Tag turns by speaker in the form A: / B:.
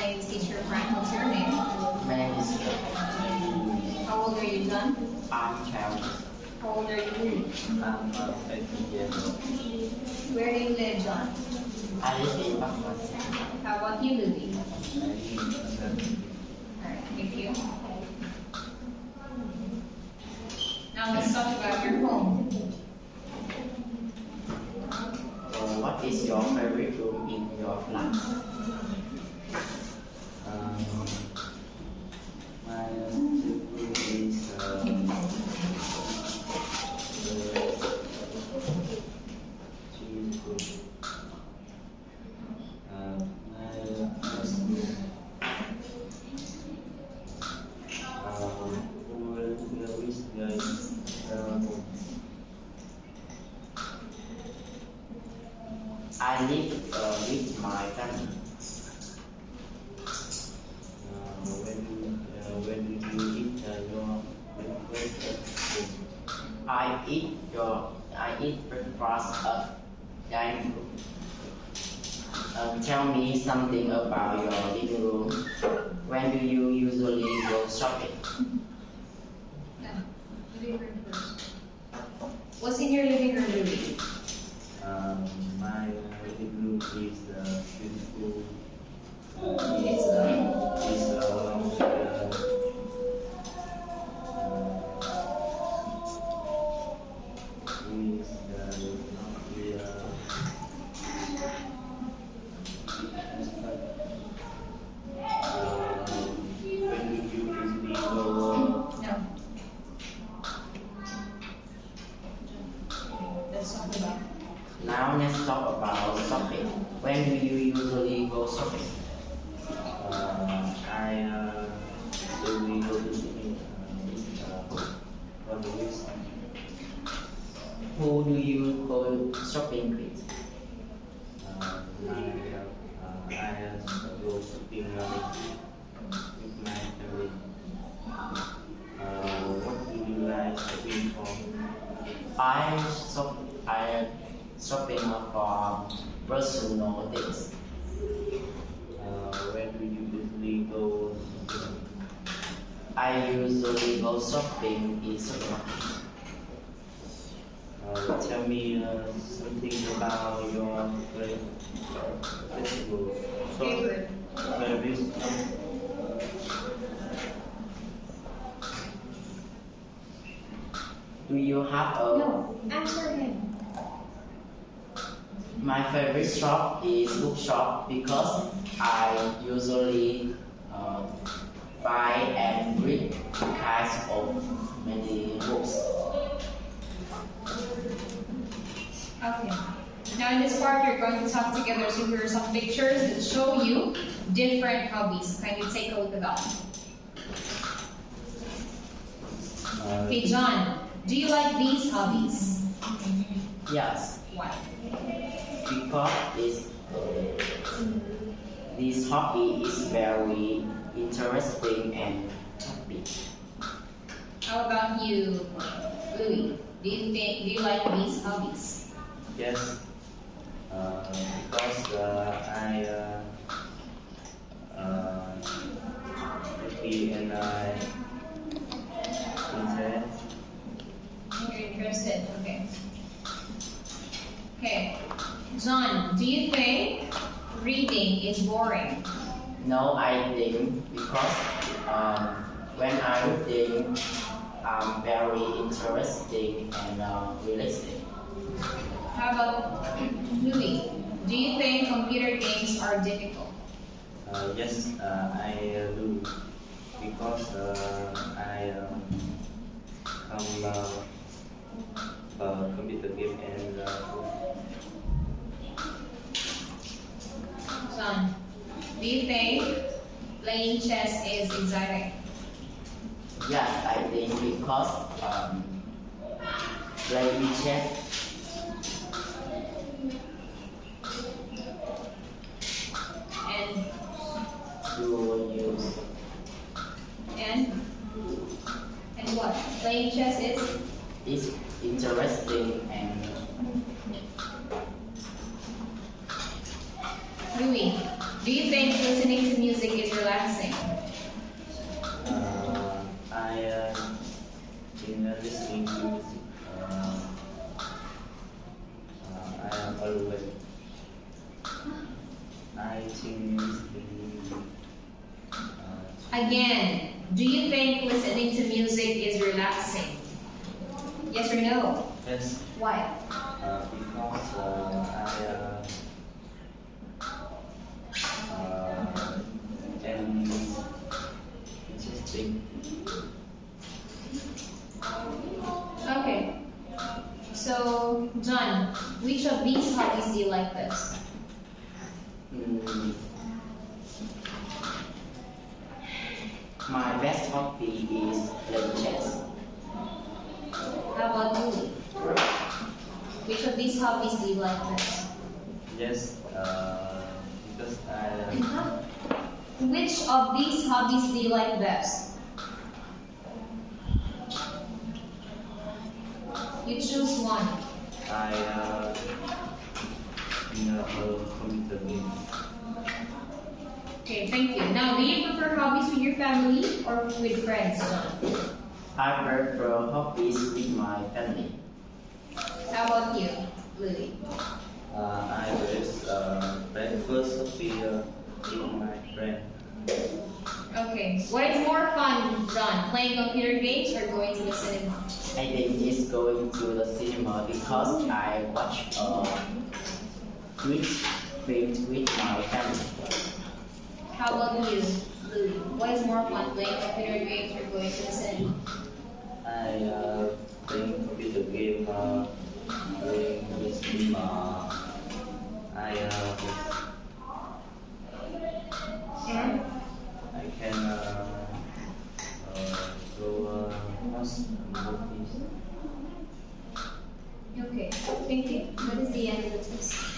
A: my teacher friend. What's your name?
B: My name is John.
A: How old are you, John?
B: I'm 12.
A: How old are you?
B: I'm 18 years old.
A: Where do you live, John?
B: I live in Bangkok.
A: How about you, Louie?
B: I live in Bangkok.
A: Alright, thank you. Now let's talk about your home.
B: What is your favorite room in your flat? My favorite room is I live with my family. When do you eat your breakfast? I eat breakfast at dining room. Tell me something about your living room. When do you usually go shopping?
A: Yeah, living room first. What's in your living room, Louie?
B: My living room is beautiful.
A: It's good.
B: It's along when do you usually go?
A: No. Let's talk about.
B: Now let's talk about shopping. When do you usually go shopping? I usually go to shopping for the weeks. Who do you go shopping with? I go shopping with my family. What do you like shopping for? I shopping for personal things. Where do you usually go shopping? I usually go shopping in supermarket. Tell me something about your festival.
A: Favorite.
B: Do you have a?
A: No, answer him.
B: My favorite shop is bookshop because I usually buy and read kinds of many books.
A: Okay. Now in this part, you're going to talk together. So here are some pictures that show you different hobbies. Can you take a look at that? Okay, John, do you like these hobbies?
B: Yes,
A: Why?
B: because this hobby is very interesting and topic.
A: How about you, Louie? Do you like these hobbies?
B: Yes, because I happy and I interested.
A: You're interested, okay. Okay. John, do you think reading is boring?
B: No, I think because when I reading, very interesting and realistic.
A: How about Louie? Do you think computer games are difficult?
B: Yes, I do because I computer game and
A: John, do you think playing chess is exciting?
B: yes, I think because playing chess
A: And
B: you use
A: and what? Playing chess
B: is interesting and
A: Louie, do you think listening to music is Again, do you think listening to music is relaxing? Yes or no?
B: Yes.
A: Why?
B: Because I am interesting.
A: Okay. So, John, which of these hobbies do you like best?
B: Mm, my best hobby is playing chess.
A: How about you? Which of these hobbies do you like best?
B: Yes, because I
A: Which of these hobbies do you like best? You choose one.
B: computer game.
A: Okay, thank you. Now, do you prefer hobbies with your family or with friends, John?
B: I prefer hobbies with my family.
A: How about you, Lily?
B: I always play philosophy with my friend.
A: Okay. What is more fun, John? Playing computer games or going to the cinema?
B: I think it's going to the cinema because I watch good film with my family.
A: How about you, Lily? What is more fun, playing computer games or going to the cinema?
B: I playing computer game, playing with cinema.
A: And?
B: I can go watch movies.
A: Okay, thank you. That is the end of the test.